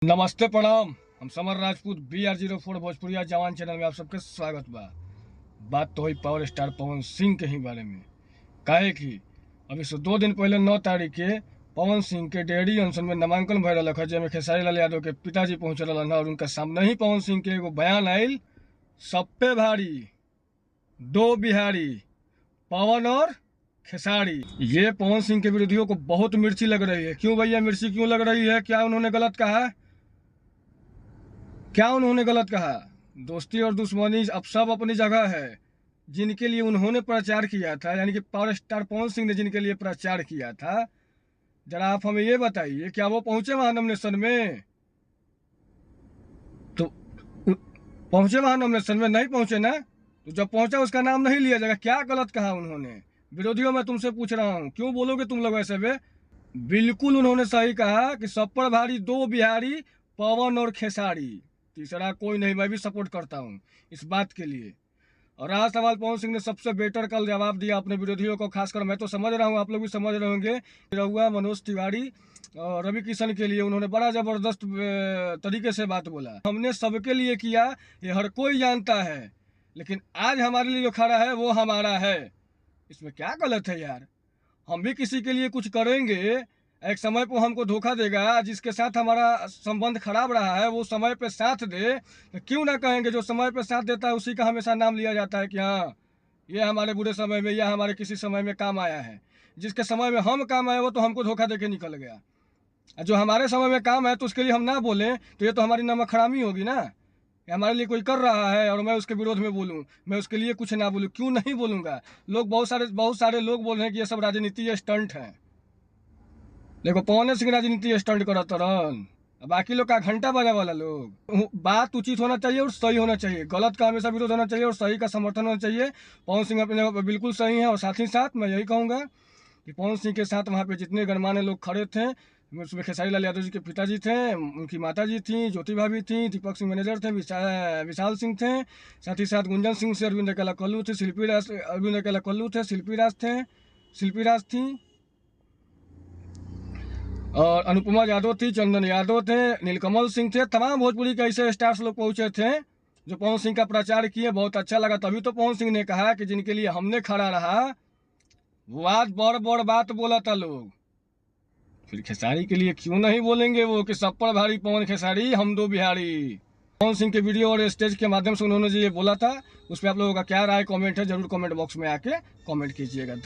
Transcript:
नमस्ते प्रणाम। हम समर राजपूत BR04 भोजपुरिया जवान चैनल में आप सबके स्वागत बा। बात तो हुई पावर स्टार पवन सिंह के ही बारे में। काहे कि अभी से 2 दिन पहले 9 तारीख के पवन सिंह के डेहरी अनशन में नामांकन भय रहा है, जिसमें खेसारी लाल यादव के पिताजी पहुंच रहा और उनका सामने ही पवन सिंह के एगो बयान आयल, सब पे भारी 2 बिहारी पवन और खेसारी। ये पवन सिंह के विरोधियों को बहुत मिर्ची लग रही है। क्यों भैया मिर्ची क्यों लग रही है? क्या उन्होंने गलत कहा? दोस्ती और दुश्मनी अब सब अपनी जगह है। जिनके लिए उन्होंने प्रचार किया था, यानी कि पावर स्टार पवन सिंह ने जिनके लिए प्रचार किया था, जरा आप हमें ये बताइए, क्या वो पहुंचे वहां नॉमिनेशन में? तो पहुंचे वहां नॉमिनेशन में? नहीं पहुंचे ना। तो जब पहुंचा उसका नाम नहीं लिया जाएगा। क्या गलत कहा उन्होंने? विरोधियों, मैं तुमसे पूछ रहा हूं, क्यों बोलोगे तुम लोग ऐसे वे? बिल्कुल उन्होंने सही कहा कि सब पर भारी 2 बिहारी पवन और खेसारी, तीसरा कोई नहीं। मैं भी सपोर्ट करता हूँ इस बात के लिए। और आज सवाल पवन सिंह ने सबसे बेटर कल जवाब दिया अपने विरोधियों को, खासकर मैं तो समझ रहा हूँ, आप लोग भी समझ रहे होंगे। रहुआ, मनोज तिवारी और रवि किशन के लिए उन्होंने बड़ा जबरदस्त तरीके से बात बोला। हमने सबके लिए किया, ये हर कोई जानता है, लेकिन आज हमारे लिए जो खड़ा है वो हमारा है। इसमें क्या गलत है यार? हम भी किसी के लिए कुछ करेंगे, एक समय पर हमको धोखा देगा, जिसके साथ हमारा संबंध खराब रहा है वो समय पे साथ दे, तो क्यों ना कहेंगे जो समय पे साथ देता है उसी का हमेशा नाम लिया जाता है कि हाँ, ये हमारे बुरे समय में या हमारे किसी समय में काम आया है। जिसके समय में हम काम आए वो तो हमको धोखा देके निकल गया। जो हमारे समय में काम है तो उसके लिए हम ना बोलें तो ये तो हमारी नमक हरामी होगी ना। हमारे लिए कोई कर रहा है और मैं उसके विरोध में बोलूं, मैं उसके लिए कुछ ना बोलूं, क्यों नहीं बोलूंगा? लोग बहुत सारे लोग बोल रहे हैं कि ये सब राजनीति स्टंट है। देखो, पवन सिंह राजनीति स्टंट करत रहन, बाकी लोग का घंटा बजा वाला लोग। बात उचित होना चाहिए और सही होना चाहिए। गलत का हमेशा विरोध होना चाहिए और सही का समर्थन होना चाहिए। पवन सिंह अपने जगह पर बिल्कुल सही है। और साथ ही साथ मैं यही कहूँगा कि पवन सिंह के साथ वहाँ पे जितने गणमान्य लोग खड़े थे, उसमें खेसारी लाल यादव जी के पिताजी थे, उनकी माता जी थी, ज्योति भाभी थी, दीपक सिंह मैनेजर थे, विशाल सिंह थे, साथ ही साथ गुंजन सिंह से अरविंद अकेला कल्लू थे, शिल्पी राज थी, और अनुपमा यादव थी, चंदन यादव थे, नीलकमल सिंह थे। तमाम भोजपुरी के ऐसे स्टार्स लोग पहुंचे थे जो पवन सिंह का प्रचार किए। बहुत अच्छा लगा। तभी तो पवन सिंह ने कहा कि जिनके लिए हमने खड़ा रहा वो आज बड़ बात बोला था लोग। फिर खेसारी के लिए क्यों नहीं बोलेंगे वो कि सब पर भारी पवन खेसारी हम 2 बिहारी? पवन सिंह के वीडियो और स्टेज के माध्यम से उन्होंने जो ये बोला था, उस पर आप लोगों का क्या राय कमेंट है, जरूर कमेंट बॉक्स में आके कमेंट कीजिएगा।